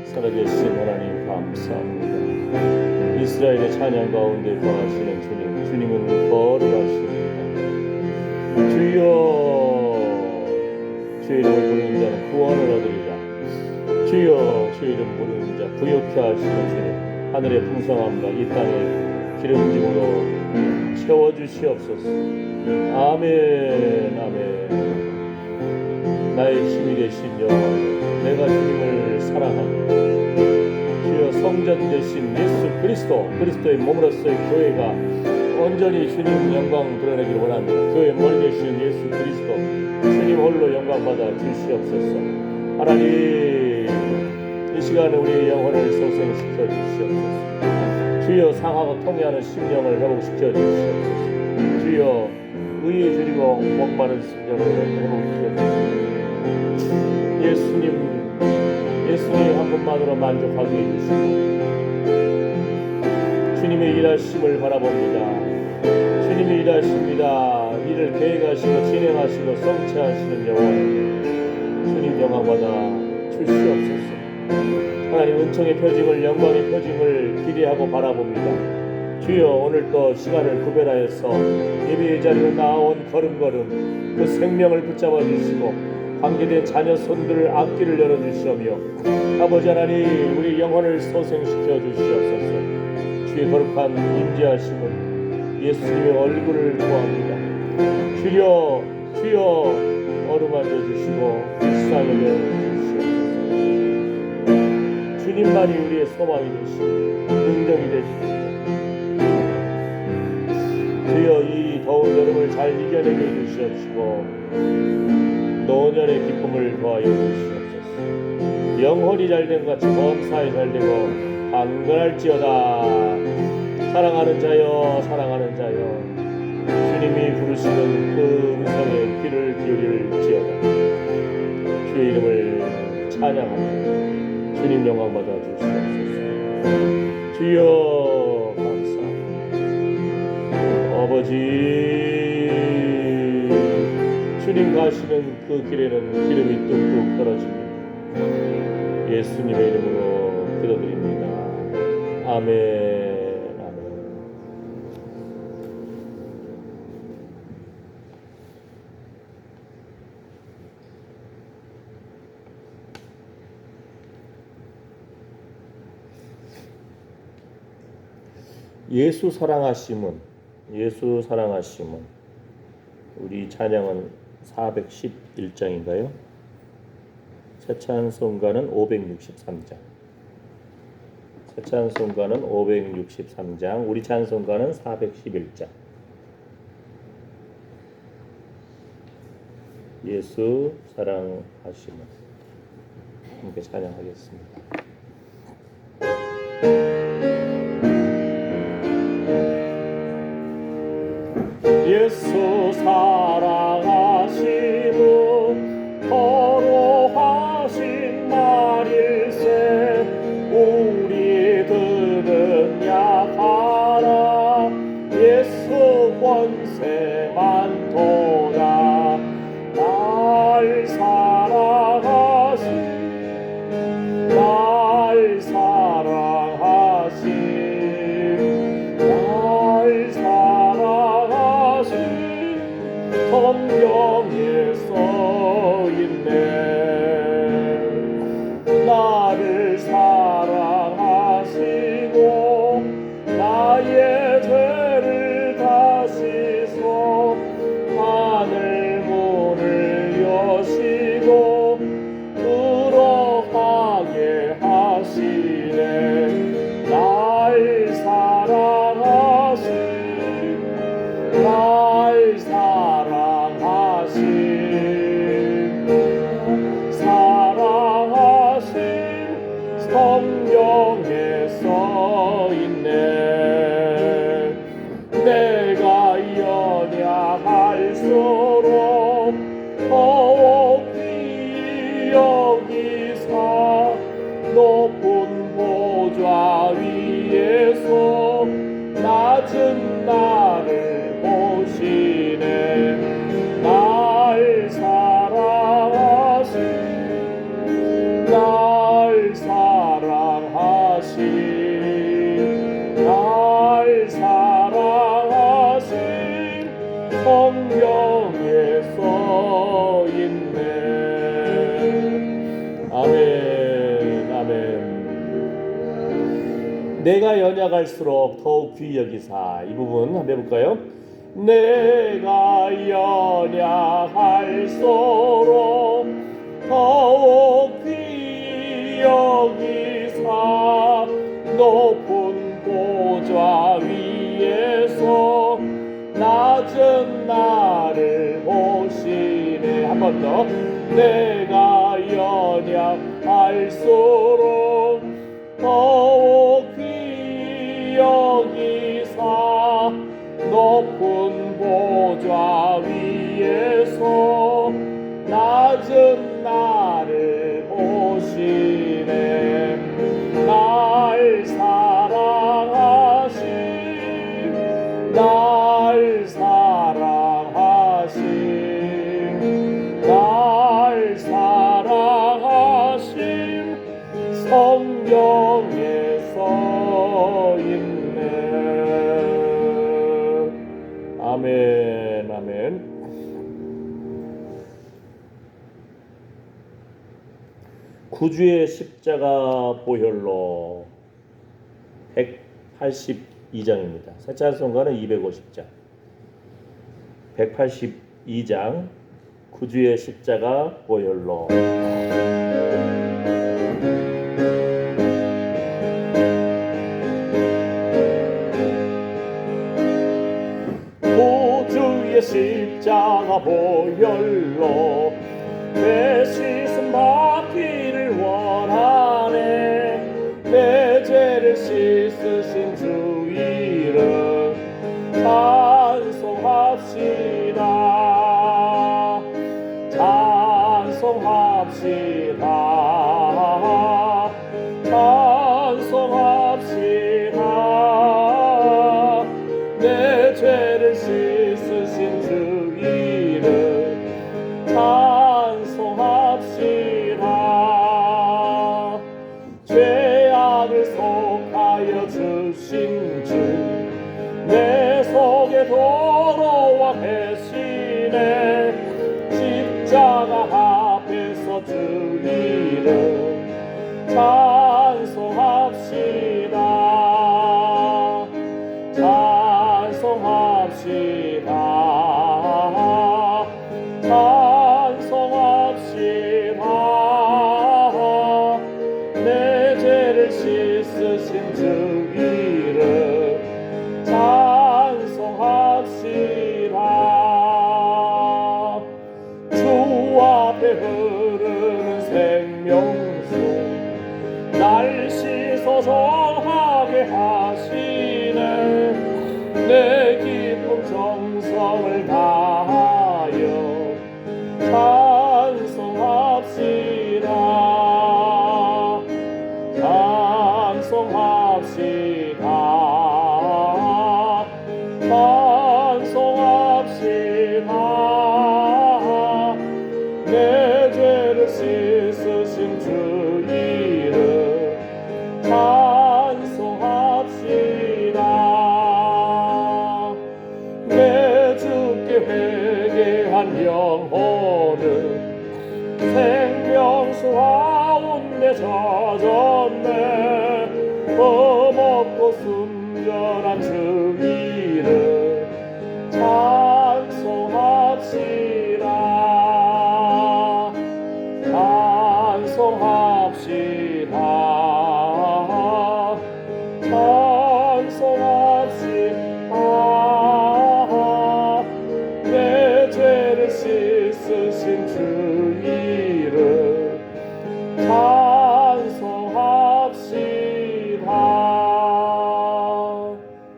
살아계신 하나님 감사합니다. 이스라엘의 찬양 가운데 거하시는 주님, 주님은 거룩하십니다. 주여, 주의 이름을 부르는 자는 구원을 얻으리라. 주여, 주의 이름 부르는 자 부욕케 하시는 주님, 하늘의 풍성함과 이 땅의 기름짐으로 채워주시옵소서. 아멘, 아멘. 나의 힘이 되신 여호와, 내가 주님을 사랑합니다. 주여, 성전 되신 예수 그리스도의 몸으로서의 교회가 온전히 주님 영광 드러내기를 원합니다. 교회 머리 되신 예수 그리스도, 주님 홀로 영광 받아 주시옵소서. 하나님, 이 시간에 우리의 영혼을 소생시켜 주시옵소서. 주여, 상하고 통해하는 심령을 회복시켜 주시옵소서. 주여, 의에 줄이고 목마른 심령을 회복시켜 주시옵소서. 예수님 한 분만으로 만족하게 해주시고 주님의 일하심을 바라봅니다. 주님이 일하십니다. 이를 계획하시고 진행하시고 성취하시는 여호와님, 주님 영광받아 주시옵소서. 하나님, 은총의 표징을, 영광의 표징을 기대하고 바라봅니다. 주여, 오늘 또 시간을 구별하여서 예배의 자리로 나온 걸음걸음 그 생명을 붙잡아 주시고 관계된 자녀 손들을 앞길을 열어주시오며, 아버지 하나님, 우리 영혼을 소생시켜 주시옵소서. 주의 거룩한 임재하심은 예수님의 얼굴을 구합니다. 주여 어루만져 주시고 불쌍히 여겨주시옵소서. 주님만이 우리의 소망이 되시고 능력이 되시옵소서. 주여, 이 더운 여름을 잘 이겨내게 해주시옵시고 노년의 기쁨을 더하여 주시옵소서. 영혼이 잘된 것 같이 범사에 잘되고 강건할지어다. 사랑하는 자여, 사랑하는 자여, 주님이 부르시는 그 음성에 귀를 기울일지어다. 주의 이름을 찬양합니다. 주님 영광 받아 주시옵소서. 주여 감사합니다. 아버지, 주님 가시는 그 길에는 기름이 뚝뚝 떨어집니다. 예수님의 이름으로 기도드립니다. 아멘, 아멘. 예수 사랑하심은 우리 찬양은 411장인가요? 새 찬송가는 563장. 새 찬송가는 563장, 우리 찬송가는 411장. 예수 사랑하심은 함께 찬양하겠습니다. 예수 사랑하심은 거룩하신 말일세. 우리들은 약하나 예수 권세 많도다. 날 사랑하심, 날 사랑하심, 날 사랑하심, 성경에 써있네. 나를 사랑하시고 나의 죄를 다시소 하늘 문을 여시고 들어가게 하시네. 날 사랑하심, 날 사랑하심, 사랑하심, 성경에 써있네. 내가 연약할수록 더욱 귀히 여기사 높은 보좌 위에서 낮은 나를 보시네. 날 사랑하신, 날 사랑하신, 아멘, 아멘. 내가 연약할수록 더욱 귀히 여기사. 이 부분 한번 해볼까요? 내가 연약할수록 더욱 귀히 여기사 높은 보좌 위에서 낮은 나를 보시네. 한 번 더. 내가 연약할수록 더욱 귀히 여기사 높은 보좌 위에서 낮은 나를 보시네. 날 사랑하신 날 사랑하신 날 사랑하신 성경에 써있네. 아멘, 아멘. 구주의 십자가 보혈로 182장입니다. 새 찬송가는 250장. 182장 구주의 십자가 보혈로. 구주의 십자가 보혈로 내 씻음 받기를 원하네. 내 죄를 씻으신 주 이름 찬송합시다. 찬송합시다. 찬송합시다. 내 죄를 씻으신 주 이름 찬송합시다. 죄악을 속하여 주신 주 내 속에 돌아와 계시네. 십자가 앞에서 주 이름 찬송합시다. 찬송합시다. 찬송합시다. 내 죄를 씻으신 주 이름 찬송합시다. 주 앞에 흐르는 생명수 날 씻어 정하게 하시네. 내 기쁨 정성을 다하여 찬송합시다. 찬송합시다. 찬송합시다. 내 죄를 씻으신 주 이름 찬송합시다. 내 주께 회개한 영혼은 생명수 가운데 젖었네. 범없고 순전한 주 이름 찬송합시다. 찬송합시다. 찬송합시다. 내 죄를 씻으신 주 이름 찬송합시다.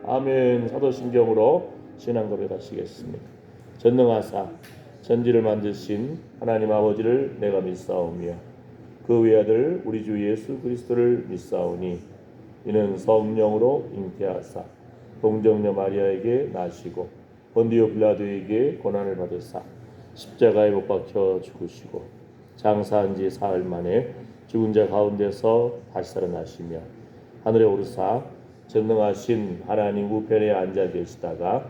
아멘. 사도신경으로 신앙 고백하시겠습니다. 전능하사 천지를 만드신 하나님 아버지를 내가 믿사오며 그 외아들 우리 주 예수 그리스도를 믿사오니 이는 성령으로 잉태하사 동정녀 마리아에게 나시고 본디오 빌라도에게 고난을 받으사 십자가에 못 박혀 죽으시고 장사한 지 사흘 만에 죽은 자 가운데서 다시 살아나시며 하늘에 오르사 전능하신 하나님 우편에 앉아 계시다가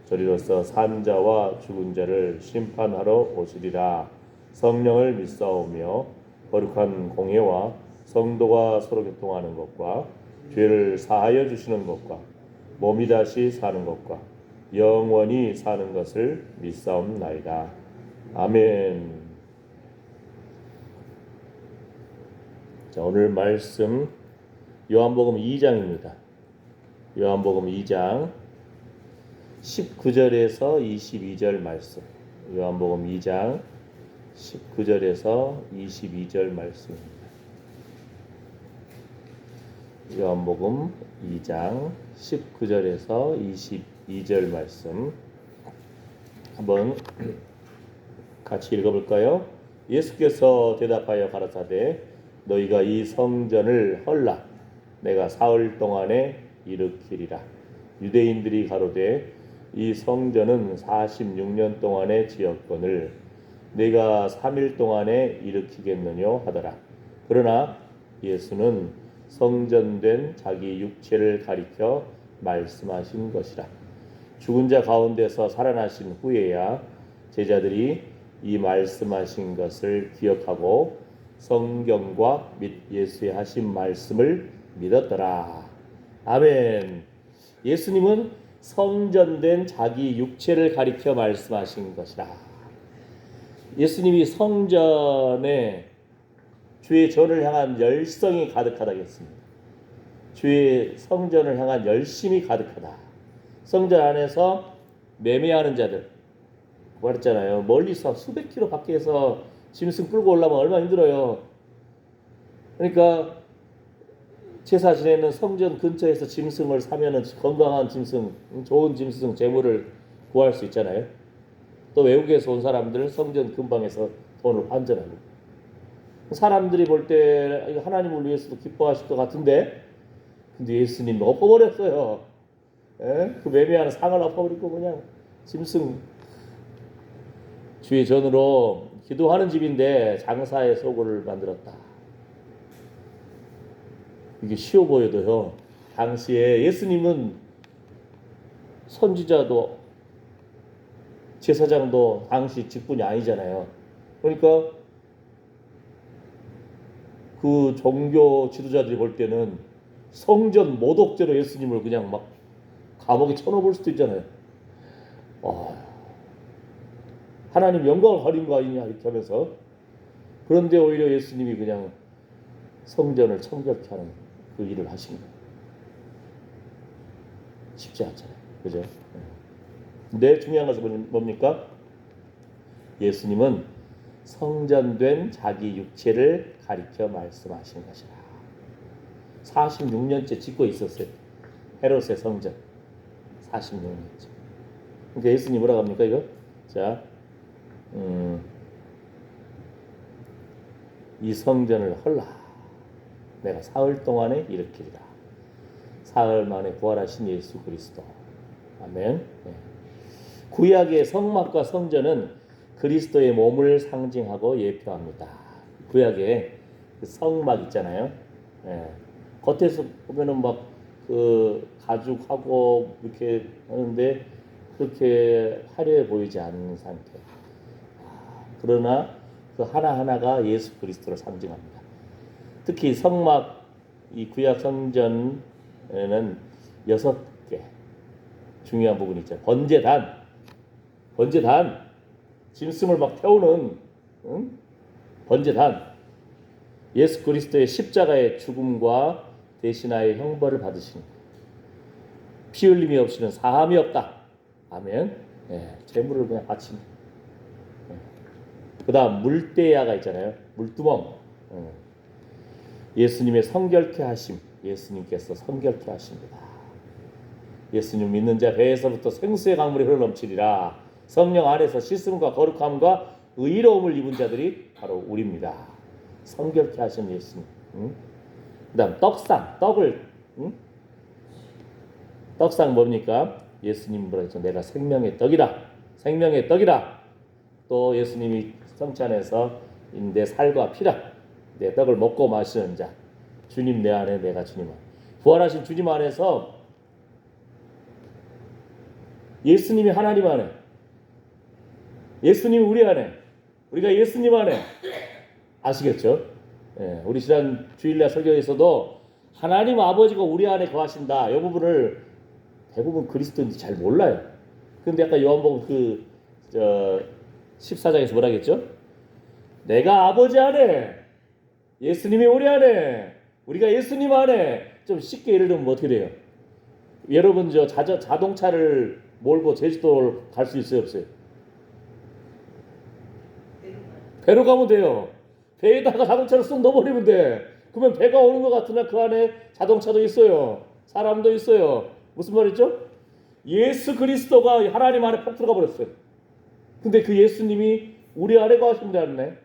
저리로서 산 자와 죽은 자를 심판하러 오시리라. 성령을 믿사오며 거룩한 공예와 성도가 서로 교통하는 것과 죄를 사하여 주시는 것과 몸이 다시 사는 것과 영원히 사는 것을 믿사옵나이다. 아멘. 자, 오늘 말씀 요한복음 2장입니다. 요한복음 2장 19절에서 22절 말씀. 요한복음 2장 19절에서 22절 말씀입니다. 요한복음 2장 19절에서 22절 말씀 한번 같이 읽어볼까요? 예수께서 대답하여 가라사대 너희가 이 성전을 헐라 내가 사흘 동안에 일으키리라. 유대인들이 가로되 이 성전은 46년 동안에 지었거늘 내가 3일 동안에 일으키겠느냐 하더라. 그러나 예수는 성전된 자기 육체를 가리켜 말씀하신 것이라. 죽은 자 가운데서 살아나신 후에야 제자들이 이 말씀하신 것을 기억하고 성경과 및 예수의 하신 말씀을 믿었더라. 아멘. 예수님은 성전된 자기 육체를 가리켜 말씀하신 것이라. 예수님이 성전에 주의 전을 향한 열성이 가득하다겠습니다. 주의 성전을 향한 열심이 가득하다. 성전 안에서 매매하는 자들 말했잖아요. 멀리서 수백 킬로 밖에서 짐승 끌고 올라면 얼마나 힘들어요. 그러니까 제사 지내는 성전 근처에서 짐승을 사면은 건강한 짐승, 좋은 짐승 제물을 구할 수 있잖아요. 또 외국에서 온 사람들은 성전 근방에서 돈을 환전하고 사람들이 볼 때 하나님을 위해서도 기뻐하실 것 같은데 근데 예수님 엎어버렸어요. 예? 그 매매하는 상을 엎어버리고 그냥 짐승 주의 전으로 기도하는 집인데 장사의 소굴을 만들었다. 이게 쉬워 보여도요. 당시에 예수님은 선지자도 제사장도 당시 직분이 아니잖아요. 그러니까 그 종교 지도자들이 볼 때는 성전 모독죄로 예수님을 그냥 막 감옥에 쳐넣을 수도 있잖아요. 하나님 영광을 가린 거 아니냐 이렇게 하면서 그런데 오히려 예수님이 그냥 성전을 청결케 하는 그 일을 하신 거예요. 쉽지 않잖아요. 그죠? 근데 중요한 것은 뭡니까? 예수님은 성전된 자기 육체를 가리켜 말씀하신 것이라. 46년째 짓고 있었어요. 헤롯의 성전 46년째. 그러니까 예수님 뭐라고 합니까 이거? 자, 이 성전을 헐라 내가 사흘 동안에 일으키리라. 사흘 만에 부활하신 예수 그리스도. 아멘. 네. 구약의 성막과 성전은 그리스도의 몸을 상징하고 예표합니다. 구약의 그 성막 있잖아요. 네. 겉에서 보면은 막 그 가죽하고 이렇게 하는데 그렇게 화려해 보이지 않는 상태. 그러나 그 하나하나가 예수 그리스도를 상징합니다. 특히 성막, 이 구약 성전에는 6개 중요한 부분이 있죠. 번제단, 짐승을 막 태우는 번제단, 예수 그리스도의 십자가의 죽음과 대신하여 형벌을 받으신 피 흘림이 없이는 사함이 없다. 아멘. 네, 제물을 그냥 바칩니다. 그 다음 물대야가 있잖아요. 물두멍. 예수님의 성결케 하심. 예수님께서 성결케 하십니다. 예수님 믿는 자 배에서부터 생수의 강물이 흘러넘치리라. 성령 안에서 씻음과 거룩함과 의로움을 입은 자들이 바로 우리입니다. 성결케 하신 예수님. 그 다음 떡상. 떡상 뭡니까? 예수님 뭐라 했죠? 내가 생명의 떡이다. 생명의 떡이다. 또 예수님이 성찬에서 내 살과 피라. 내 떡을 먹고 마시는 자. 주님 내 안에 내가 주님 안에. 부활하신 주님 안에서 예수님이 하나님 안에. 예수님이 우리 안에. 우리가 예수님 안에. 아시겠죠? 우리 지난 주일날 설교에서도 하나님 아버지가 우리 안에 거하신다. 이 부분을 대부분 그리스도인들이 잘 몰라요. 근데 아까 요한복음 14장에서 뭐라 했죠? 내가 아버지 안에, 예수님이 우리 안에, 우리가 예수님 안에. 좀 쉽게 예를 들면 어떻게 돼요? 여러분 자동차를 몰고 제주도를 갈 수 있어요, 없어요? 배로 가면 돼요. 배에다가 자동차를 쏙 넣어버리면 돼. 그러면 배가 오는 것 같으나 그 안에 자동차도 있어요. 사람도 있어요. 무슨 말이죠? 예수 그리스도가 하나님 안에 퍽 들어가 버렸어요. 근데 그 예수님이 우리 안에 거하신다네.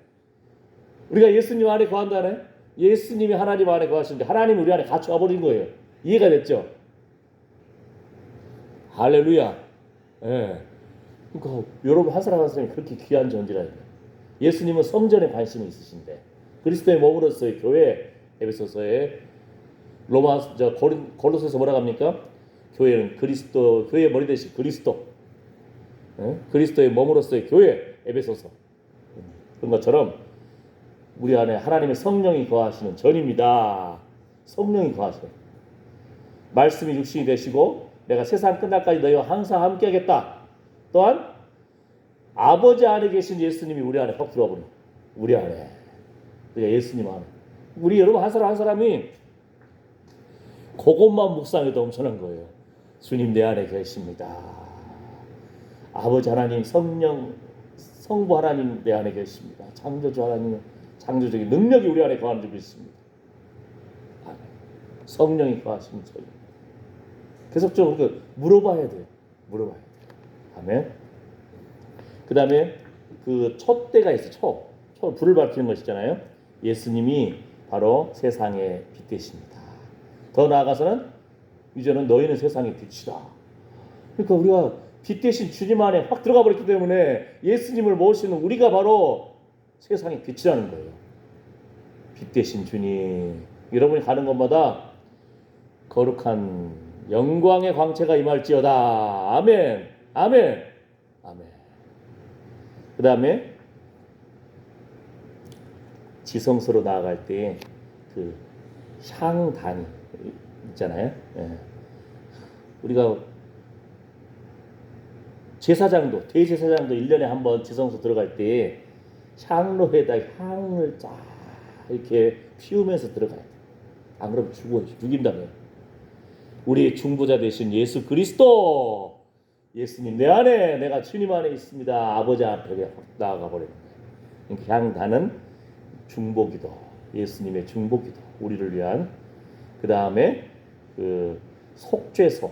우리가 예수님 안에 거한다네. 예수님이 하나님 안에 거하시는데 하나님이 우리 안에 같이 와버린 거예요. 이해가 됐죠? 할렐루야. 예. 그러니까 여러분 한 사람 한 사람이 그렇게 귀한 존재라는 거예요. 예수님은 성전에 관심이 있으신데 그리스도의 몸으로서의 교회, 에베소서의 골로새서 뭐라고 합니까? 교회는 그리스도, 교회의 머리 대신 그리스도, 그리스도의 몸으로서의 교회, 에베소서. 그런 것처럼 우리 안에 하나님의 성령이 거하시는 전입니다. 성령이 거하시는. 말씀이 육신이 되시고 내가 세상 끝날까지 너희와 항상 함께하겠다. 또한 아버지 안에 계신 예수님이 우리 안에 확 들어와 버려. 우리 안에. 그러니까 예수님 안에. 우리 여러분 한 사람 한 사람이 그것만 묵상해도 엄청난 거예요. 주님 내 안에 계십니다. 아버지 하나님, 성령, 성부 하나님 내 안에 계십니다. 창조주 하나님, 창조적인 능력이 우리 안에 거하는 줄 믿습니다. 성령이 거하시는 저희. 계속적으로 물어봐야 돼요. 물어봐야 돼요. 아멘. 그 다음에 그 촛대가 있어요. 불을 밝히는 것이잖아요. 예수님이 바로 세상의 빛 되십니다. 더 나아가서는 이제는 너희는 세상의 빛이다. 그러니까 우리가 빛 대신 주님 안에 확 들어가 버렸기 때문에 예수님을 모시는 우리가 바로 세상의 빛이라는 거예요. 빛 대신 주님. 여러분이 가는 곳마다 거룩한 영광의 광채가 임할지어다. 아멘. 아멘. 아멘. 그 다음에 지성소로 나아갈 때 그 향단이 있잖아요. 예. 우리가 대제사장도 1년에 한 번 지성소 들어갈 때 향로에다 향을 쫙 이렇게 피우면서 들어가야 돼. 안 그러면 죽인다며. 우리의 중보자 되신 예수 그리스도, 예수님 내 안에, 내가 주님 안에 있습니다. 아버지 앞에 나아가 버리는 거예요. 향단은 중보기도, 예수님의 중보기도, 우리를 위한. 그 다음에 그 속죄소.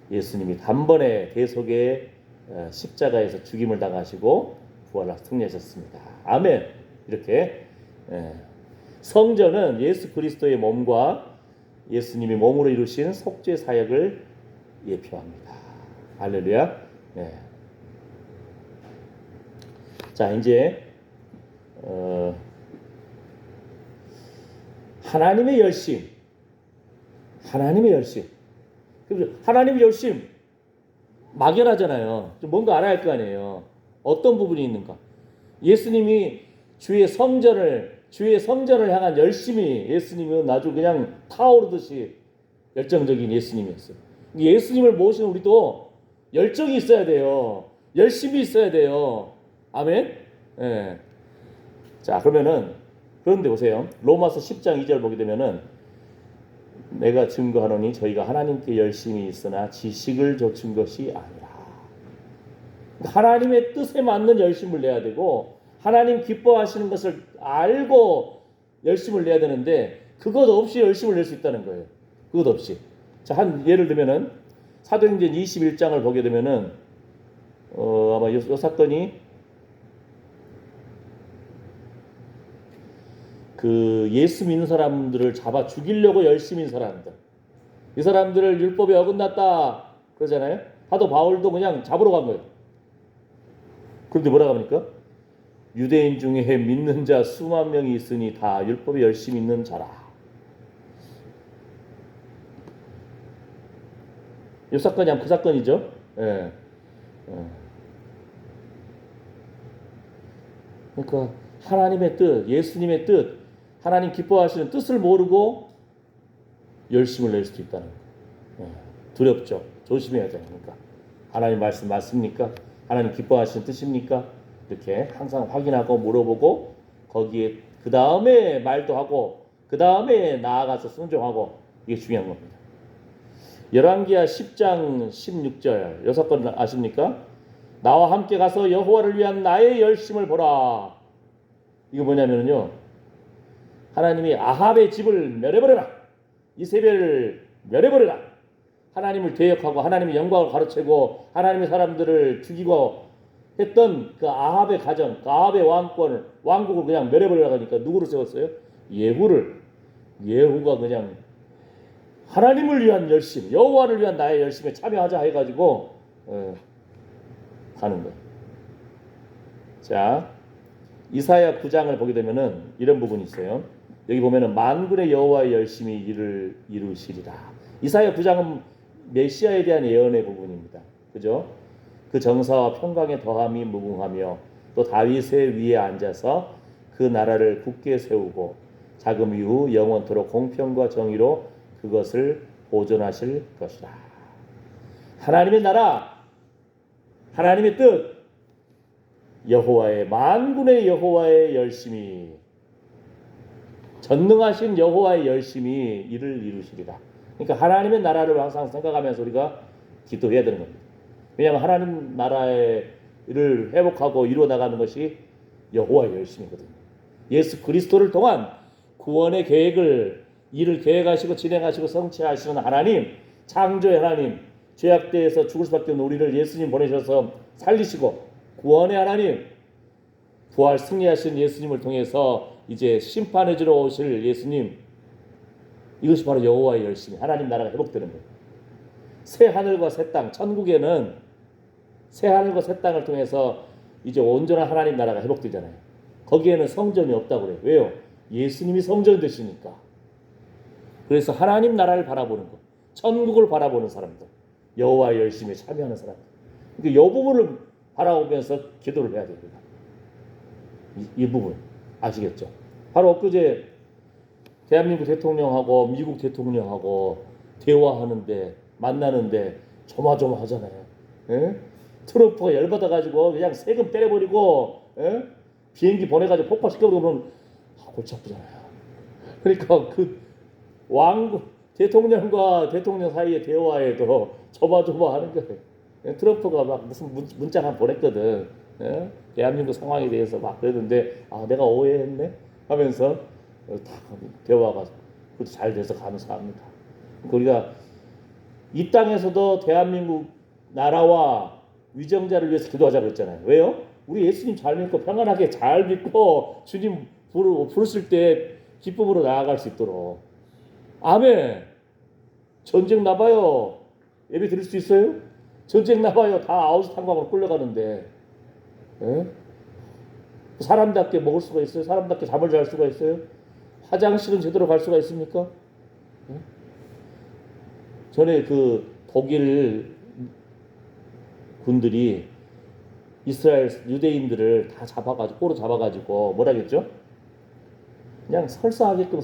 예수님이 단번에 대속의 십자가에서 죽임을 당하시고 부활하여 승리하셨습니다. 아멘. 이렇게 성전은 예수 그리스도의 몸과 예수님이 몸으로 이루신 속죄 사역을 예표합니다. 할렐루야. 자, 이제 하나님의 열심. 하나님의 열심 막연하잖아요. 좀 뭔가 알아야 할 거 아니에요. 어떤 부분이 있는가? 예수님이 주의 성전을 향한 열심이, 예수님은 아주 그냥 타오르듯이 열정적인 예수님이었어요. 예수님을 모시는 우리도 열정이 있어야 돼요. 열심히 있어야 돼요. 아멘. 예. 자, 그런데 보세요. 로마서 10장 2절 보게 되면은 내가 증거하노니 저희가 하나님께 열심히 있으나 지식을 좇은 것이 아니라. 하나님의 뜻에 맞는 열심을 내야 되고 하나님 기뻐하시는 것을 알고 열심을 내야 되는데 그것 없이 열심을 낼 수 있다는 거예요. 그것 없이. 자, 예를 들면은 사도행전 21장을 보게 되면은 아마 이 사건이 그 예수 믿는 사람들을 잡아 죽이려고 열심인 사람들, 이 사람들을 율법에 어긋났다 그러잖아요. 사도 바울도 그냥 잡으러 간 거예요. 그런데 뭐라고 합니까? 유대인 중에 믿는 자 수만 명이 있으니 다 율법에 열심히 있는 자라. 이 사건이 그 사건이죠. 그러니까 하나님의 뜻, 예수님의 뜻, 하나님 기뻐하시는 뜻을 모르고 열심을 낼 수도 있다는 거예요. 두렵죠. 조심해야 되니까. 하나님 말씀 맞습니까? 하나님 기뻐하시는 뜻입니까? 이렇게 항상 확인하고 물어보고 거기에 그 다음에 말도 하고 그 다음에 나아가서 순종하고, 이게 중요한 겁니다. 열왕기하 10장 16절 6건 아십니까? 나와 함께 가서 여호와를 위한 나의 열심을 보라. 이거 뭐냐면요, 하나님이 아합의 집을 멸해버려라, 이세벨을 멸해버려라, 하나님을 대역하고 하나님의 영광을 가로채고 하나님의 사람들을 죽이고 했던 그 아합의 가정, 그 아합의 왕국을 그냥 멸해버리라고 하니까 누구를 세웠어요? 예후가 그냥 하나님을 위한 열심, 여호와를 위한 나의 열심에 참여하자 해가지고 가는 거예요. 자, 이사야 9장을 보게 되면은 이런 부분이 있어요. 여기 보면은 만군의 여호와의 열심히 이를 이루시리라. 이사야 9장은 메시아에 대한 예언의 부분입니다. 그죠? 그 정사와 평강의 더함이 무궁하며 또 다윗의 위에 앉아서 그 나라를 굳게 세우고 자금 이후 영원토록 공평과 정의로 그것을 보존하실 것이라. 하나님의 나라, 하나님의 뜻, 여호와의 만군의 여호와의 열심히, 전능하신 여호와의 열심히 이를 이루시리라. 그러니까 하나님의 나라를 항상 생각하면서 우리가 기도해야 되는 겁니다. 왜냐하면 하나님 나라를 회복하고 이루어 나가는 것이 여호와의 열심이거든요. 예수 그리스도를 통한 구원의 계획을 이를 계획하시고 진행하시고 성취하시는 하나님, 창조의 하나님, 죄악대에서 죽을 수밖에 없는 우리를 예수님 보내셔서 살리시고 구원의 하나님, 부활 승리하신 예수님을 통해서 이제 심판해 주러 오실 예수님, 이것이 바로 여호와의 열심이, 하나님 나라가 회복되는 거예요. 새 하늘과 새 땅, 천국에는 새 하늘과 새 땅을 통해서 이제 온전한 하나님 나라가 회복되잖아요. 거기에는 성전이 없다고 그래요. 왜요? 예수님이 성전 되시니까. 그래서 하나님 나라를 바라보는 것, 천국을 바라보는 사람들, 여호와의 열심에 참여하는 사람들, 그러니까 이 부분을 바라보면서 기도를 해야 됩니다. 이 부분 아시겠죠? 바로 엊그제 대한민국 대통령하고 미국 대통령하고 대화하는데, 만나는데 조마조마하잖아요. 예? 트럼프가 열받아가지고 그냥 세금 때려버리고, 예? 비행기 보내가지고 폭파시켜버리면 골치 아프잖아요. 그러니까 그 왕국 대통령과 대통령 사이의 대화에도 조마조마하는 거예요. 예? 트럼프가 막 무슨 문자 하나 보냈거든. 예? 대한민국 상황에 대해서 막 그랬는데, 아 내가 오해했네 하면서 다 대화가 잘 돼서 감사합니다. 우리가 이 땅에서도 대한민국 나라와 위정자를 위해서 기도하자고 했잖아요. 왜요? 우리 예수님 잘 믿고 평안하게 잘 믿고 주님 부르실 때 기쁨으로 나아갈 수 있도록. 아멘. 전쟁 나봐요. 예배 드릴 수 있어요? 전쟁 나봐요. 다 아우스탄광으로 끌려가는데, 예? 사람답게 먹을 수가 있어요? 사람답게 잠을 잘 수가 있어요? 화장실은 제대로 갈 수가 있습니까? 예? 전에 그 독일 군들이 이스라엘 유대인들을 다 잡아가지고 꼬로 잡아가지고 뭐라겠죠? 그냥 설사하게끔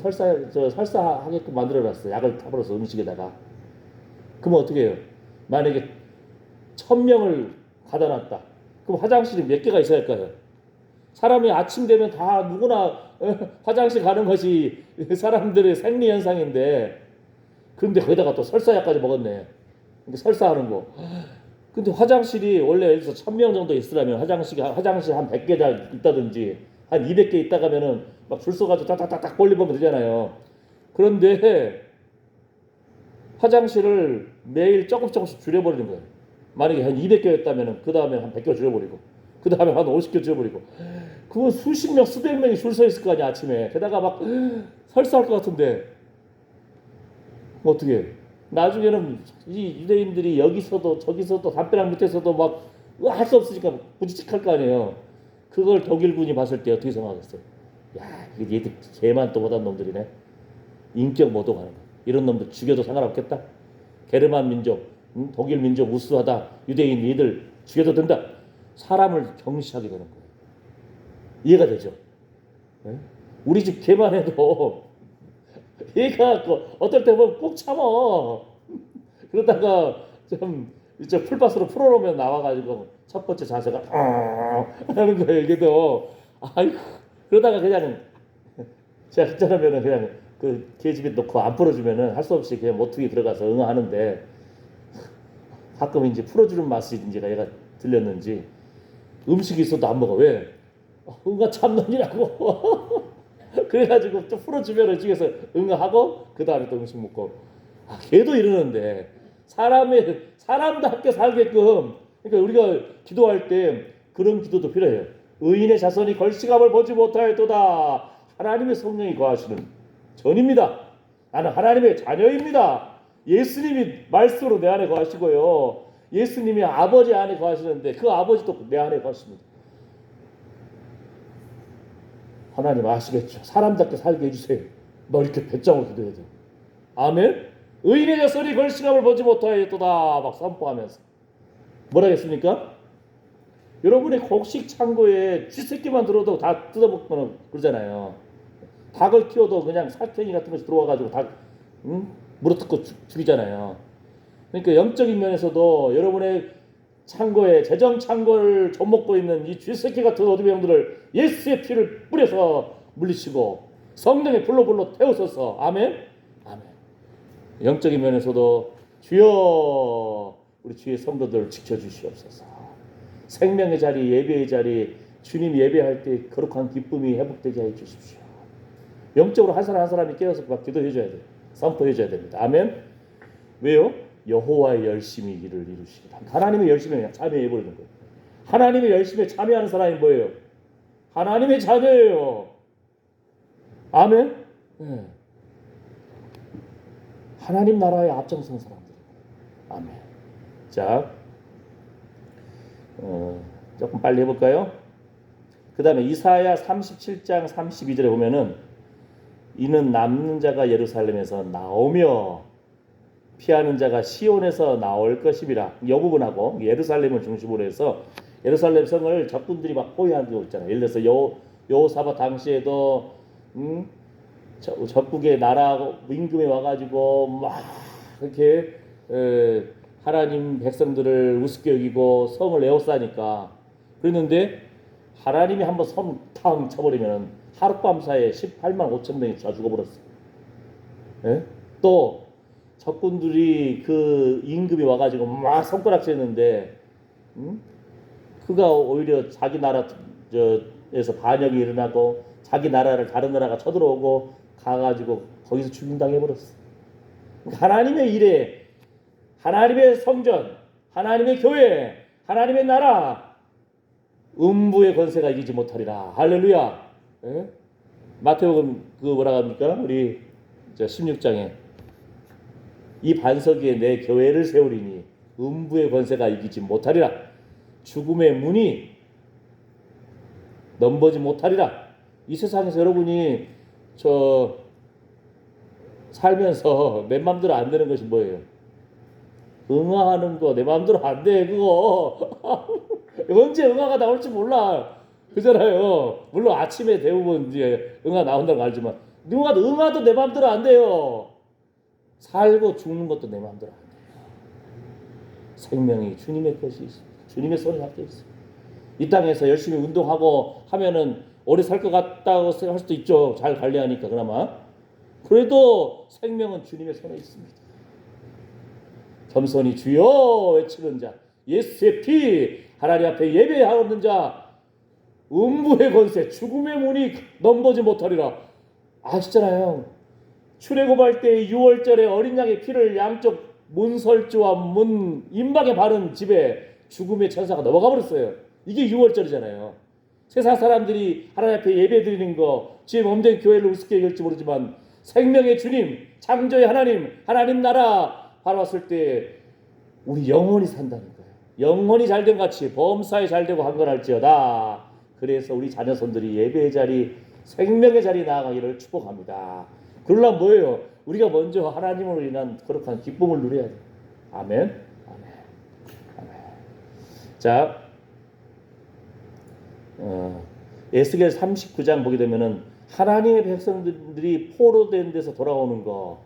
만들어놨어요. 약을 타버려서 음식에다가. 그러면 어떻게 해요? 만약에 1000명을 가둬놨다. 그럼 화장실이 몇 개가 있어야 할까요? 사람이 아침 되면 다 누구나 화장실 가는 것이 사람들의 생리 현상인데, 그런데 거기다가 또 설사약까지 먹었네. 설사하는 거. 근데 화장실이 원래 여기서 1000명 정도 있으려면 화장실 한 100개 있다든지 한 200개 있다 가면은 막 줄 서가지고 딱딱딱 볼리보면 되잖아요. 그런데 화장실을 매일 조금씩 줄여버리는 거예요. 만약에 한 200개였다면은 그 다음에 한 100개 줄여버리고 그 다음에 한 50개 줄여버리고, 그건 수십 명 수백 명이 줄 서 있을 거 아니야 아침에. 게다가 막 설사할 것 같은데 어떻게 해? 나중에는 이 유대인들이 여기서도 저기서도 담벼락 밑에서도 막 할 수 없으니까 부지직할 거 아니에요. 그걸 독일군이 봤을 때 어떻게 생각하겠어요? 야, 이게 얘들 개만 또 못한 놈들이네. 인격 모독하는 거. 이런 놈들 죽여도 상관없겠다. 게르만 민족, 독일 민족 우수하다. 유대인 얘들 죽여도 된다. 사람을 경시하게 되는 거예요. 이해가 되죠? 예? 우리 집 개만 해도 얘가 어떨 때 보면 꼭 참어. 그러다가 좀 이제 풀밭으로 풀어놓으면 나와가지고 첫 번째 자세가 하는 거예요. 이게도 아이고 그러다가 그냥 제가 괜찮으면은 그냥 그 계집에 놓고 안 풀어주면은 할 수 없이 그냥 모퉁이 들어가서 응하는데 가끔 이제 풀어주는 맛이 이제 얘가 들렸는지 음식이 있어도 안 먹어. 왜? 응아 참놈이라고. 그래가지고 또 풀어주면은 집에서 응하고 그 다음에 또 음식 먹고. 걔도 이러는데 사람답게 살게끔. 그러니까 우리가 기도할 때 그런 기도도 필요해요. 의인의 자손이 걸시감을 보지 못하였도다. 하나님의 성령이 거하시는 전입니다. 나는 하나님의 자녀입니다. 예수님이 말씀으로 내 안에 거하시고요. 예수님이 아버지 안에 거하시는데 그 아버지도 내 안에 거하십니다. 하나님 아시겠죠? 사람답게 살게 해주세요. 너 이렇게 배짱으로 기도해야 돼. 아멘. 의인의 자손이 걸시감을 보지 못하였도다 막 선포하면서 뭐라 했습니까? 여러분의 곡식 창고에 쥐새끼만 들어도 다 뜯어먹거나 그러잖아요. 닭을 키워도 그냥 살쾡이 같은 것이 들어와가지고 닭 물어뜯고 죽이잖아요. 그러니까 영적인 면에서도 여러분의 창고에 재정 창고를 좀먹고 있는 이 쥐새끼 같은 어둠의 영들을 예수의 피를 뿌려서 물리치고 성령의 불로 태우소서. 아멘. 아멘. 영적인 면에서도 주여 우리 주의 성도들을 지켜주시옵소서. 생명의 자리, 예배의 자리, 주님 예배할 때 거룩한 기쁨이 회복되게 해 주십시오. 영적으로 한 사람 한 사람이 깨어서 막 기도해줘야 돼요. 선포해줘야 됩니다. 아멘. 왜요? 여호와의 열심히 일을 이루시리라. 하나님의 열심에 참여해버리는 거예요. 하나님의 열심에 참여하는 사람이 뭐예요? 하나님의 자녀예요. 아멘. 네. 하나님 나라에 앞장선 사람들. 아멘. 자, 조금 빨리 해볼까요? 그 다음에 이사야 37장 32절에 보면은 이는 남는 자가 예루살렘에서 나오며 피하는 자가 시온에서 나올 것이라. 이 부분하고 예루살렘을 중심으로 해서 예루살렘 성을 적군들이 막 포위한 거 있잖아요. 예를 들어서 여호사밧 당시에도 적국의 나라 임금이 와가지고 막 이렇게 하나님 백성들을 우습게 여기고 성을 에워싸니까 그랬는데 하나님이 한번 성 탕 쳐버리면 하룻밤 사이에 18만 5천 명이 다 죽어버렸어요. 예? 또 적군들이 그 임금이 와가지고 막 손가락질했는데 그가 오히려 자기 나라에서 반역이 일어나고 자기 나라를 다른 나라가 쳐들어오고 가가지고 거기서 죽임당해버렸어. 하나님의 일에 하나님의 성전, 하나님의 교회, 하나님의 나라 음부의 권세가 이기지 못하리라. 할렐루야. 예? 마태복음 그 뭐라 합니까? 우리 16장에 이 반석 위에 내 교회를 세우리니 음부의 권세가 이기지 못하리라. 죽음의 문이 넘보지 못하리라. 이 세상에서 여러분이 살면서 내 마음대로 안 되는 것이 뭐예요? 응아하는 거 내 마음대로 안 돼. 그거 언제 응아가 나올지 몰라. 그잖아요. 물론 아침에 대부분 이제 응아 나온다는 거 알지만 응아도 내 마음대로 안 돼요. 살고 죽는 것도 내 마음대로 안 돼요. 생명이 주님의 것이 있습니다. 주님의 손에 잡혀 있어요. 이 땅에서 열심히 운동하고 하면은 오래 살 것 같다고 생각할 수도 있죠. 잘 관리하니까 그나마. 그래도 생명은 주님의 손에 있습니다. 겸손히 주여 외치는 자, 예수의 피, 하나님 앞에 예배하는 자, 음부의 권세, 죽음의 문이 넘보지 못하리라. 아시잖아요. 출애굽할 때 6월절에 어린 양의 피를 양쪽 문설주와 문 임막에 바른 집에 죽음의 천사가 넘어가 버렸어요. 이게 6월절이잖아요. 세상 사람들이 하나님 앞에 예배 드리는 거, 주의 몸된 교회를 우습게 여길지 모르지만 생명의 주님, 창조의 하나님, 하나님 나라 바라봤을 때 우리 영원히 산다는 거예요. 영원히 잘된 같이 범사에 잘되고 한건할지어다. 그래서 우리 자녀손들이 예배의 자리, 생명의 자리 나아가기를 축복합니다. 그러려면 뭐예요? 우리가 먼저 하나님으로 인한 거룩한 기쁨을 누려야 돼요. 아멘. 아멘. 아멘. 자, 에스겔 39장 보게 되면은 하나님의 백성들이 포로된 데서 돌아오는 거,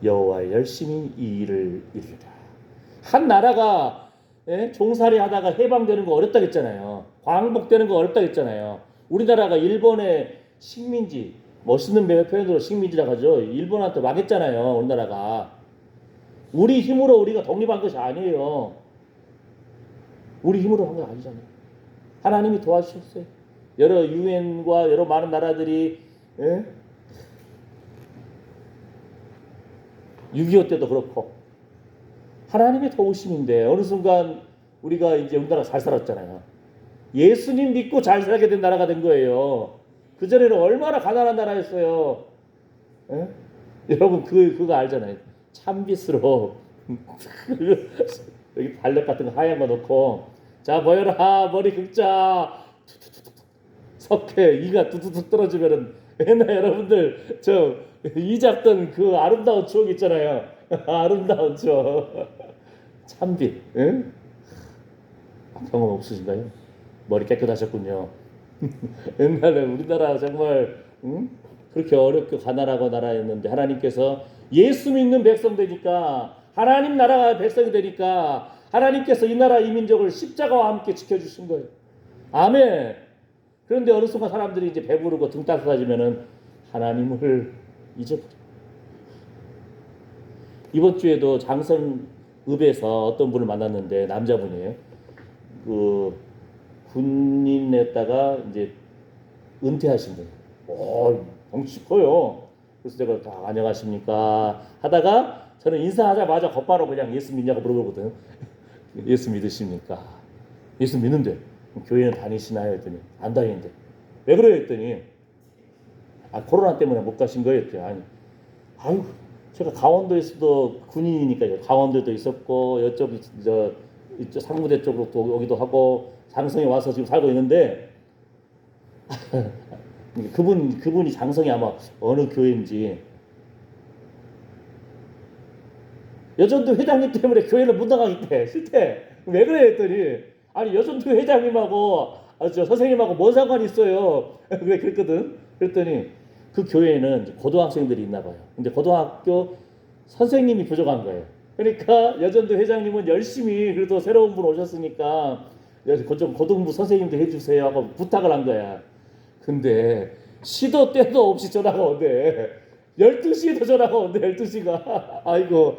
여호와의 열심히 이 일을 이루리라. 한 나라가 종살이 하다가 해방되는 거 어렵다 했잖아요. 광복되는 거 어렵다 했잖아요. 우리나라가 일본의 식민지, 멋있는 표현으로 식민지라고 하죠. 일본한테 망했잖아요. 우리나라가. 우리 힘으로 우리가 독립한 것이 아니에요. 우리 힘으로 한 거 아니잖아요. 하나님이 도와주셨어요. 여러 유엔과 여러 많은 나라들이 6.25 때도 그렇고 하나님의 도우심인데 어느 순간 우리가 이제 우리나라 잘 살았잖아요. 예수님 믿고 잘 살게 된 나라가 된 거예요. 그전에는 얼마나 가난한 나라였어요. 여러분 그거 알잖아요. 참빗으로 여기 달력 같은 거 하얀 거 넣고 자 모여라 머리 긁자 석회 이가 두두둑 떨어지면은 옛날 여러분들 저 이 잡던 그 아름다운 추억 있잖아요. 아름다운 추억. 참빗. 경험 없으신가요? 머리 깨끗하셨군요. 옛날에 우리나라 정말 그렇게 어렵게 가난하고 나라였는데 하나님께서 예수 믿는 백성 되니까 하나님 나라가 백성이 되니까 하나님께서 이 나라 이 민족을 십자가와 함께 지켜주신 거예요. 아멘. 그런데 어느 순간 사람들이 이제 배부르고 등 따뜻해지면은 하나님을 잊어버려. 이번 주에도 장성읍에서 어떤 분을 만났는데 남자분이에요. 그 군인했다가 이제 은퇴하신 거예요. 덩치 커요. 그래서 제가 다 안녕하십니까 하다가 저는 인사하자마자 곧바로 그냥 예수 믿냐고 물어보거든. 예수 믿으십니까? 예수 믿는데 교회는 다니시나요? 했더니 안 다니는데 왜 그래요? 했더니 코로나 때문에 못 가신 거예요? 했더니 아유 제가 강원도에서도 군인이니까 강원도에도 있었고 이쪽 상무대 쪽으로 또 오기도 하고 장성에 와서 지금 살고 있는데 그분이 장성이 아마 어느 교회인지 여전도 회장님 때문에 교회를 못 나가겠대. 싫대. 왜 그래 했더니 아니 여전도 회장님하고 저 선생님하고 뭔 상관이 있어요. 그래 그랬거든. 그랬더니 그 교회에는 고등학생들이 있나 봐요. 근데 고등학교 선생님이 부족한 거예요. 그러니까 여전도 회장님은 열심히 그래도 새로운 분 오셨으니까 고등부 선생님도 해주세요 하고 부탁을 한 거야. 근데 시도 때도 없이 전화가 온대. 12시에도 전화가 온대. 12시가. 아이고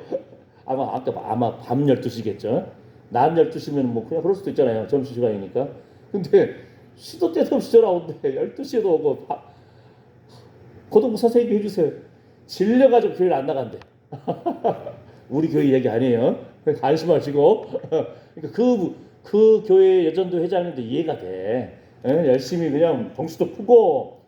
아마 밤 12시겠죠. 낮 12시면 뭐 그냥 그럴 수도 있잖아요. 점심시간이니까. 근데 시도 때도 없이 전화 온대. 12시에도 오고 고등부 선생님이 해주세요. 질려가지고 교회를 안 나간대. 우리 교회 얘기 아니에요. 안심하시고. 그러니까 그 교회 여전도 회장님도 이해가 돼. 열심히 그냥 덩치도 크고,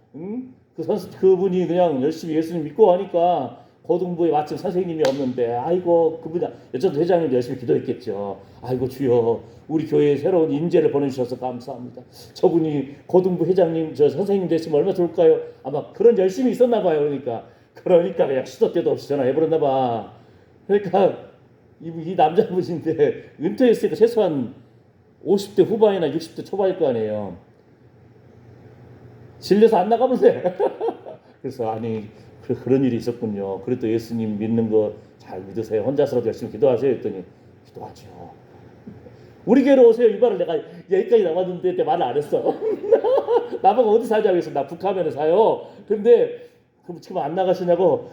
그분이 그냥 열심히 예수님 믿고 하니까 고등부에 마침 선생님이 없는데, 아이고 그분이 여전도 회장님도 열심히 기도했겠죠. 아이고 주여, 우리 교회에 새로운 인재를 보내주셔서 감사합니다. 저분이 고등부 회장님, 저 선생님 되시면 얼마나 좋을까요? 아마 그런 열심이 있었나 봐요. 그러니까 그냥 시도 때도 없이 전화해버렸나 봐. 그러니까 이 남자분인데 은퇴했으니까 최소한 50대 후반이나 60대 초반일 거 아니에요. 질려서 안 나가면 돼. 그래서 아니 그런 일이 있었군요. 그래도 예수님 믿는 거 잘 믿으세요. 혼자서라도 열심히 기도하세요. 했더니 기도하죠. 우리 교회로 오세요. 이 말을 내가 여기까지 나왔는데 내 말을 안 했어. 나보고 어디 사자고 했어. 나 북한면에 사요. 근데 그럼 지금 안 나가시냐고.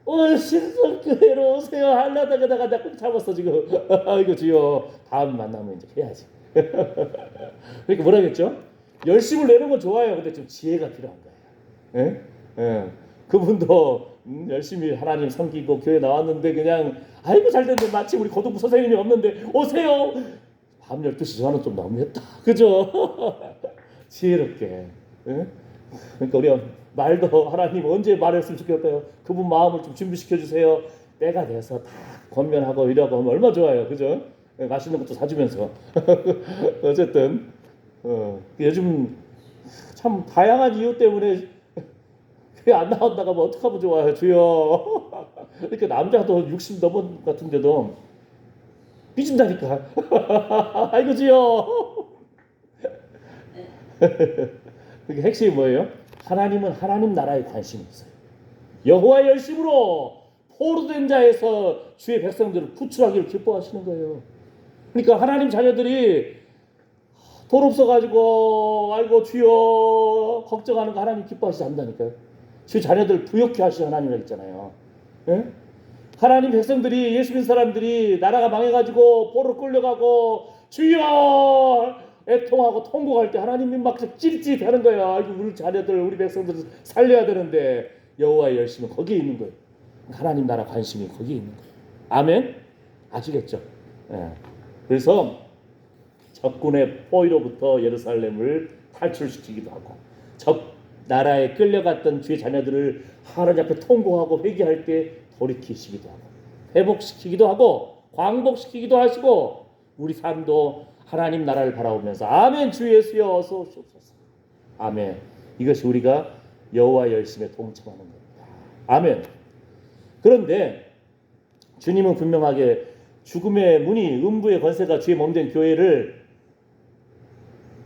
신성교회로 오세요. 하려다가 나 꼭 잡았어 지금. 아이고 주여. 다음 만나면 이제 해야지. 그러니까 뭐라겠죠? 열심을 내는 건 좋아요. 근데 좀 지혜가 필요한 거예요. 예? 그분도 열심히 하나님 섬기고 교회 나왔는데 그냥 아이고 잘 됐는데 마치 우리 고등부 선생님이 없는데 오세요. 밤 12시 전화는 좀 너무했다. 그죠? 지혜롭게. 예? 그러니까 우리가 말도 하나님 언제 말했으면 좋겠어요. 그분 마음을 좀 준비시켜 주세요. 때가 돼서 다 권면하고 이러고 하면 얼마나 좋아요. 그죠? 맛있는 것도 사주면서. 어쨌든 요즘 참 다양한 이유 때문에 왜 안 나온다가 뭐 어떡하면 좋아요. 주여. 그러니까 남자도 60 넘은 같은데도 삐진다니까. 아이고 주여. 그게 핵심이 뭐예요? 하나님은 하나님 나라에 관심이 있어요. 여호와의 열심으로 포로된 자에서 주의 백성들을 구출하기를 기뻐하시는 거예요. 그러니까 하나님 자녀들이 돈 없어가지고 아이고 주여 걱정하는 거 하나님 기뻐하시지 않는다니까요. 주 자녀들 부욕케 하시는 하나님이라고 했잖아요. 예? 하나님 백성들이 예수 믿는 사람들이 나라가 망해가지고 포로로 끌려가고 주여 애통하고 통곡할 때 하나님이 막 찌릿찌릿하는 거야. 우리 자녀들 우리 백성들 살려야 되는데 여호와의 열심은 거기에 있는 거예요. 하나님 나라 관심이 거기에 있는 거예요. 아멘? 아시겠죠? 예. 그래서 적군의 포위로부터 예루살렘을 탈출시키기도 하고 적 나라에 끌려갔던 주의 자녀들을 하나님 앞에 통고하고 회개할 때 돌이키시기도 하고 회복시키기도 하고 광복시키기도 하시고 우리 삶도 하나님 나라를 바라보면서 아멘 주 예수여 어서 오시옵소서. 아멘. 이것이 우리가 여호와 열심에 동참하는 겁니다. 아멘. 그런데 주님은 분명하게 죽음의 문이 음부의 권세가 주의 몸된 교회를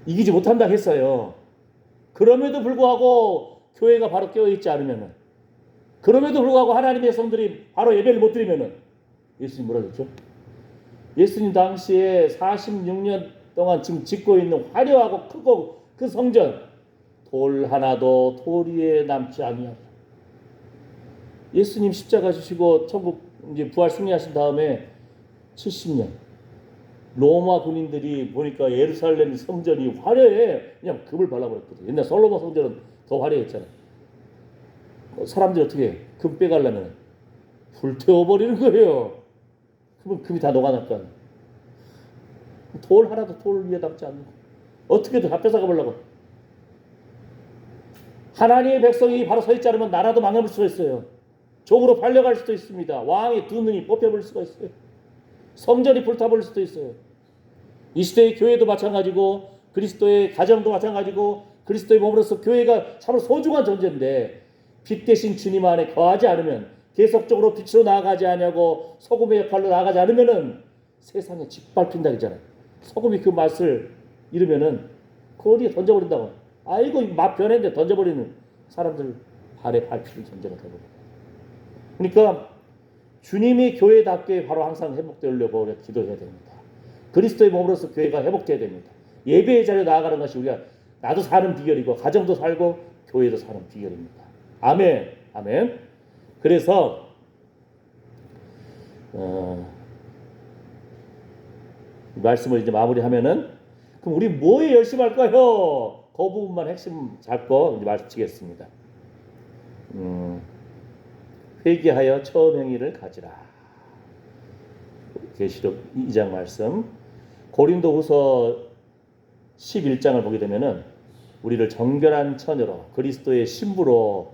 이기지 못한다 했어요. 그럼에도 불구하고 교회가 바로 깨어있지 않으면 그럼에도 불구하고 하나님의 성들이 바로 예배를 못 드리면 예수님 뭐라 그랬죠? 예수님 당시에 46년 동안 지금 짓고 있는 화려하고 크고 그 성전 돌 하나도 돌 위에 남지 아니하리라. 예수님 십자가 지시고 천국 이제 부활 승리하신 다음에 70년 로마 군인들이 보니까 예루살렘 성전이 화려해. 그냥 금을 발라버렸거든. 옛날 솔로몬 성전은 더 화려했잖아. 사람들이 어떻게 해? 금 빼가려면 불태워버리는 거예요. 그러면 금이 다 녹아날까. 돌 하나도 돌 위에 담지 않는 거. 어떻게든 다 뺏어가 보려고. 하나님의 백성이 바로 서 있지 않으면 나라도 망해볼 수가 있어요. 종으로 팔려갈 수도 있습니다. 왕의 두 눈이 뽑혀버릴 수가 있어요. 성전이 불타버릴 수도 있어요. 이 시대의 교회도 마찬가지고 그리스도의 가정도 마찬가지고 그리스도의 몸으로서 교회가 참으로 소중한 존재인데 빛 대신 주님 안에 거하지 않으면 계속적으로 빛으로 나아가지 않냐고 소금의 역할로 나아가지 않으면은 세상에 짓밟힌다 그러잖아요. 소금이 그 맛을 잃으면은 그 어디에 던져버린다고. 아이고 맛 변했는데 던져버리는 사람들 발에 밟히는 존재가 되거든요. 그러니까 주님이 교회답게 바로 항상 회복되려고 우리가 기도해야 됩니다. 그리스도의 몸으로서 교회가 회복돼야 됩니다. 예배의 자리에 나아가는 것이 우리가 나도 사는 비결이고 가정도 살고 교회도 사는 비결입니다. 아멘. 아멘. 그래서 말씀을 이제 마무리하면은 그럼 우리 뭐에 열심히 할까요? 그 부분만 핵심 잡고 이제 마치겠습니다. 회개하여 처음 행위를 가지라. 계시록 2장 말씀. 고린도후서 11장을 보게 되면은 우리를 정결한 처녀로 그리스도의 신부로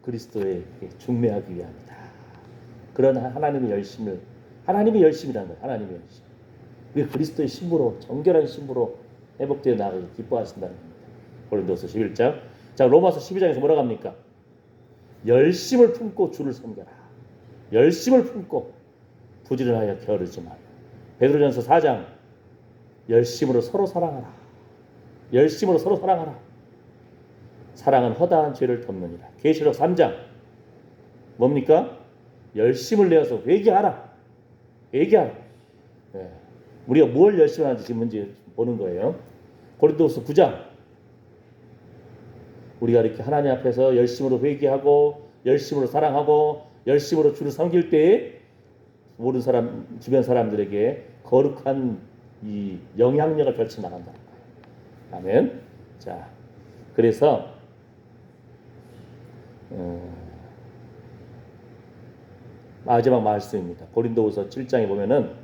그리스도에 중매하기 위함이다. 그런 하나님의 열심을 하나님의 열심이라는 거예요. 하나님의 열심. 우리 그리스도의 신부로 정결한 신부로 회복되어 나가기 기뻐하신다는 겁니다. 고린도서 11장. 자 로마서 12장에서 뭐라고 합니까? 열심을 품고 주를 섬겨라. 열심을 품고 부지런하여 게으르지 말라. 베드로전서 4장 열심으로 서로 사랑하라. 열심으로 서로 사랑하라. 사랑은 허다한 죄를 덮느니라. 계시록 3장 뭡니까? 열심을 내어서 회개하라. 회개하라. 네. 우리가 뭘 열심히 하는지 지금 문제 보는 거예요. 고린도후서 9장 우리가 이렇게 하나님 앞에서 열심으로 회개하고 열심으로 사랑하고 열심으로 주를 섬길 때에 모든 사람 주변 사람들에게 거룩한 이 영향력을 펼쳐 나간다는 거예요. 아멘. 자, 그래서 마지막 말씀입니다. 고린도후서 7장에 보면은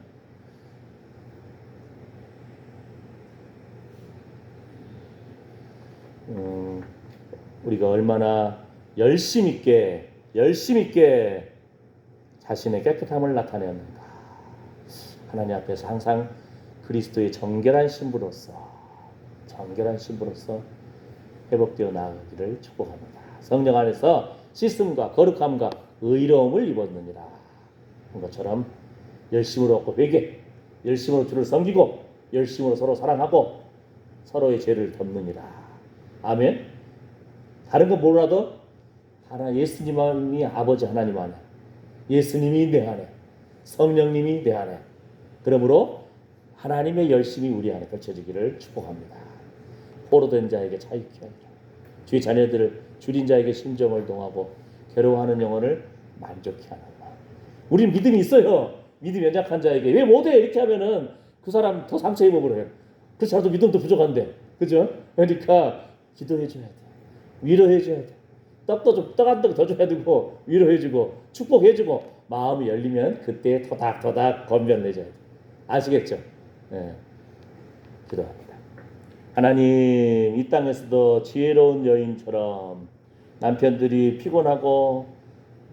우리가 얼마나 열심 있게 자신의 깨끗함을 나타내었는가. 하나님 앞에서 항상 그리스도의 정결한 신부로서 회복되어 나아가기를 축복합니다. 성령 안에서 씻음과 거룩함과 의로움을 입었느니라. 한 것처럼 열심으로 얻고 회개, 열심으로 주를 섬기고 열심으로 서로 사랑하고 서로의 죄를 덮느니라. 아멘. 다른 거 몰라도 예수님이 아버지 하나님 안에, 예수님이 내 안에, 성령님이 내 안에. 그러므로 하나님의 열심이 우리 안에 펼쳐지기를 축복합니다. 포로된 자에게 자유케 하리라. 주의 자녀들을 줄인 자에게 심정을 동하고 괴로워하는 영혼을 만족케 하노라. 우린 믿음이 있어요. 믿음이 연약한 자에게 왜 못해 이렇게 하면은 그 사람 더 상처 입어버려요. 그래서 저도 믿음도 부족한데, 그죠? 그러니까 기도해줘야 돼, 위로해줘야 돼. 떡 한 떡 더 줘야 되고 위로해주고 축복해주고 마음이 열리면 그때 토닥토닥 건면해줘야 돼. 아시겠죠? 네. 기도합니다. 하나님, 이 땅에서도 지혜로운 여인처럼 남편들이 피곤하고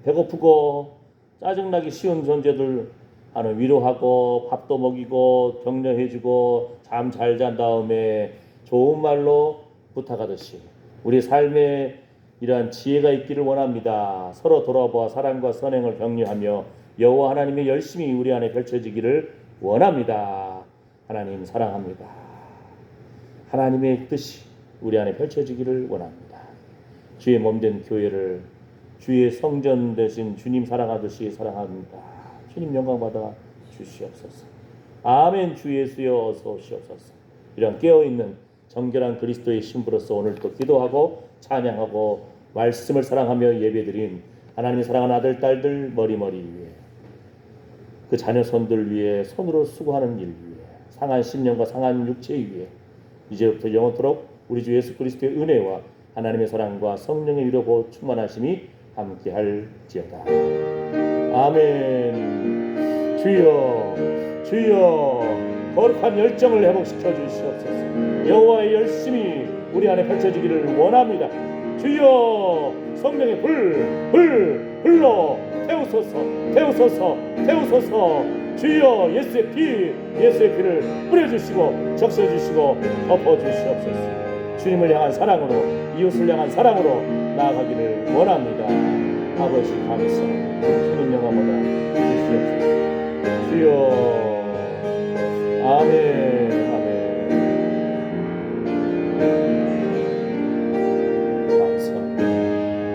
배고프고 짜증나기 쉬운 존재들 하는 위로하고 밥도 먹이고 격려해주고 잠 잘 잔 다음에 좋은 말로 부탁하듯이 우리 삶에 이러한 지혜가 있기를 원합니다. 서로 돌아보아 사랑과 선행을 격려하며 여호와 하나님의 열심히 우리 안에 펼쳐지기를 원합니다. 하나님 사랑합니다. 하나님의 뜻이 우리 안에 펼쳐지기를 원합니다. 주의 몸된 교회를 주의 성전 되신 주님 사랑하듯이 사랑합니다. 주님 영광 받아 주시옵소서. 아멘. 주 예수여 어서 오시옵소서. 이런 깨어있는 정결한 그리스도의 신부로서 오늘 또 기도하고 찬양하고 말씀을 사랑하며 예배드린 하나님의 사랑하는 아들 딸들 머리머리 위에 그 자녀 손들 위에 손으로 수고하는 일 위에 상한 심령과 상한 육체 위에 이제부터 영원토록 우리 주 예수 그리스도의 은혜와 하나님의 사랑과 성령의 위로 충만하심이 함께할지어다. 아멘. 주여 주여 거룩한 열정을 회복시켜 주시옵소서. 여호와의 열심히 우리 안에 펼쳐지기를 원합니다. 주여 성령의 불러 태우소서. 주여 예수의 피를 뿌려주시고 적셔주시고 덮어주시옵소서. 주님을 향한 사랑으로 이웃을 향한 사랑으로 나아가기를 원합니다. 아버지 감사합니다. 주님 영광보다